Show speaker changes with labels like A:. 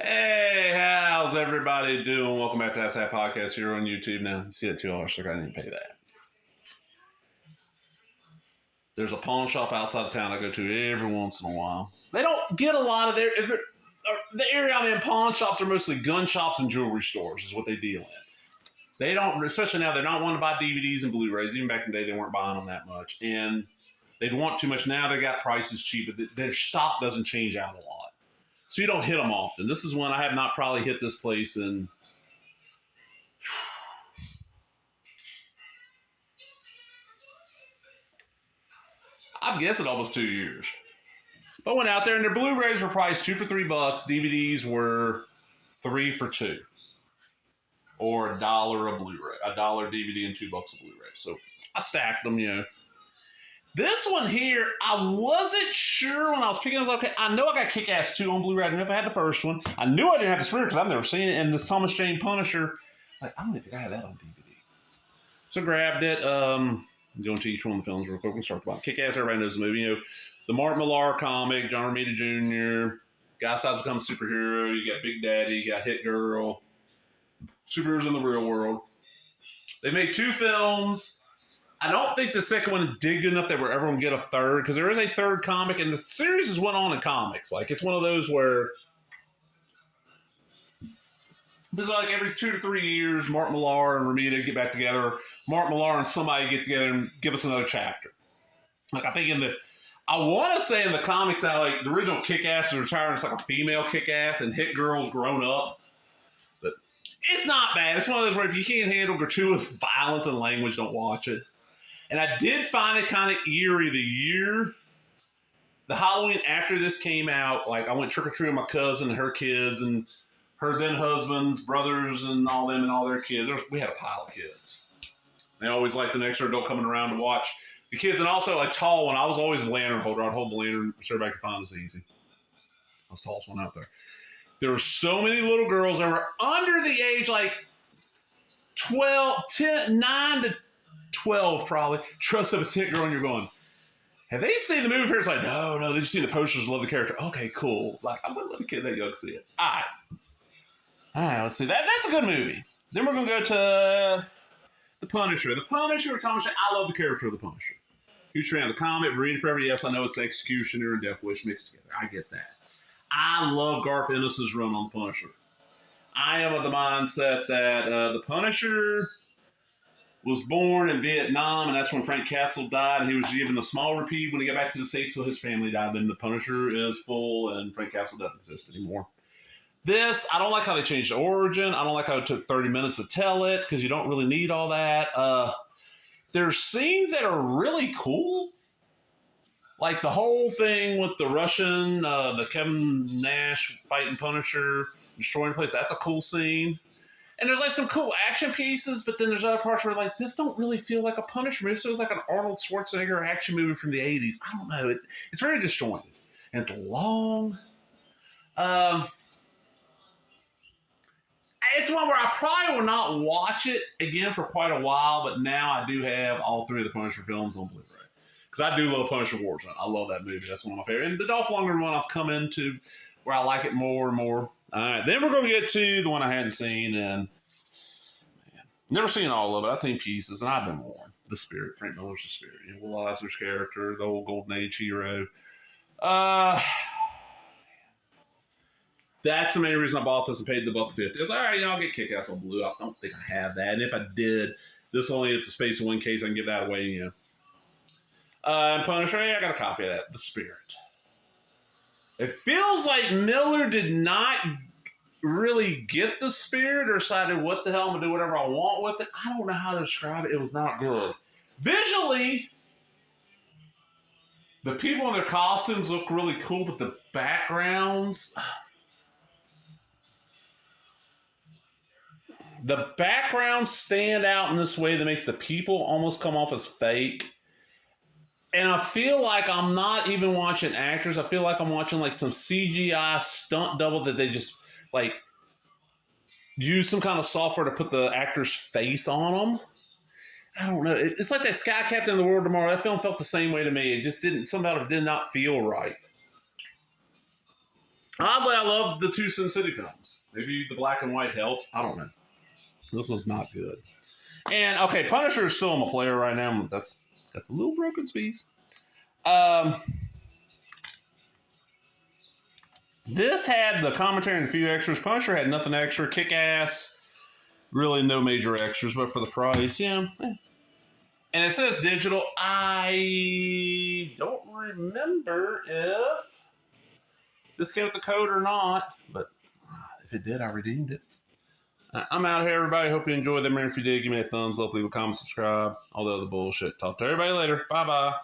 A: Hey, how's everybody doing? Welcome back to That's That Podcast here on YouTube. Now, you see that $2 sticker? I didn't pay that. There's a pawn shop outside of town I go to every once in a while. They don't get a lot of the area I'm in. Pawn shops are mostly gun shops and jewelry stores is what they deal in. They don't, especially now, they're not wanting to buy DVDs and Blu-rays. Even back in the day, they weren't buying them that much. And they'd want too much. Now they got prices cheap, but their stock doesn't change out a lot. So you don't hit them often. This is one I have not probably hit this place in I'm guessing almost 2 years. But I went out there and their Blu-rays were priced $2 for $3. DVDs were $3 for $2. Or $1 a Blu-ray. $1 DVD and $2 a Blu-ray. So I stacked them, you know. This one here, I wasn't sure when I was picking this up. Okay, I know I got Kick-Ass 2 on Blu-ray. I didn't know if I had the first one. I knew I didn't have the Spirit because I've never seen it. And this Thomas Jane Punisher, I don't even think I had that on DVD. So grabbed it. Go into each one of the films real quick. We'll start about Kick-Ass. Everybody knows the movie. You know, the Mark Millar comic, John Romita Jr., Guy Size Becomes a Superhero. You got Big Daddy. You got Hit Girl. Superheroes in the real world. They made 2 films. I don't think the second one did good enough that we're ever going to get a third, because there is a third comic, and the series has went on in comics. Like, it's one of those where it's like every 2 to 3 years, Mark Millar and Romita get back together. Mark Millar and somebody get together and give us another chapter. Like, I think I want to say in the comics now, like, the original Kick-Ass is retiring. It's like a female Kick-Ass, and Hit Girl's grown up. But it's not bad. It's one of those where if you can't handle gratuitous violence and language, don't watch it. And I did find it kind of eerie the Halloween after this came out. Like, I went trick-or-treating with my cousin and her kids and her then husbands, brothers, and all them and all their kids. We had a pile of kids. They always liked an extra adult coming around to watch the kids. And also a tall one. I was always a lantern holder. I'd hold the lantern so everybody could find us easy. I was the tallest one out there. There were so many little girls that were under the age, like 9 to 12 probably. Trust of a Hit Girl, and you're going, have they seen the movie? Parents like, no, they just seen the posters, love the character. Okay, cool. Like, I'm gonna let a kid that young see it. All right, let's see. That's a good movie. Then we're gonna go to The Punisher. The Punisher, Thomas Jane, I love the character of the Punisher. Huge fan of the comic, reading forever. Yes, I know it's the Executioner and Death Wish mixed together. I get that. I love Garth Ennis's run on the Punisher. I am of the mindset that the Punisher was born in Vietnam, and that's when Frank Castle died. He was given a small reprieve when he got back to the States, so his family died. Then the Punisher is full, and Frank Castle doesn't exist anymore. This, I don't like how they changed the origin. I don't like how it took 30 minutes to tell it, because you don't really need all that. There's scenes that are really cool. Like the whole thing with the Russian, the Kevin Nash fighting Punisher, destroying the place. That's a cool scene. And there's like some cool action pieces, but then there's other parts where like this don't really feel like a Punisher movie. This feels like an Arnold Schwarzenegger action movie from the 80s. I don't know. It's very disjointed. And it's long. It's one where I probably will not watch it again for quite a while, but now I do have all 3 of the Punisher films on Blu-ray. Because I do love Punisher Warzone. I love that movie. That's one of my favorites. And the Dolph Lundgren one I've come into where I like it more and more. All right, then we're going to get to the one I hadn't seen, and never seen all of it. I've seen pieces, and I've been warned. The Spirit, Frank Miller's The Spirit. You know, Will Eisner's character, the old Golden Age hero. That's the main reason I bought this and paid the $1.50. I was like, all right, I'll get Kick-Ass on Blue. I don't think I have that, and if I did, this only has the space in one case. I can give that away, you know. And Punisher, I got a copy of that. The Spirit. It feels like Miller did not really get the Spirit or decided what the hell I'm going to do whatever I want with it. I don't know how to describe it. It was not good. Visually, the people in their costumes look really cool, but the backgrounds... The backgrounds stand out in this way that makes the people almost come off as fake. And I feel like I'm not even watching actors. I feel like I'm watching like some CGI stunt double that they just like use some kind of software to put the actor's face on them. I don't know. It's like that Sky Captain of the World Tomorrow. That film felt the same way to me. It just didn't, somehow it did not feel right. Oddly, I love the two Sin City films. Maybe the black and white helps. I don't know. This was not good. And okay, Punisher is still on my player right now. That's got the little broken space. This had the commentary and a few extras. Punisher had nothing extra. Kick ass. Really no major extras, but for the price, yeah. And it says digital. I don't remember if this came with the code or not, but if it did, I redeemed it. I'm out here, everybody. Hope you enjoyed them. If you did, give me a thumbs up, leave a comment, subscribe, all the other bullshit. Talk to everybody later. Bye-bye.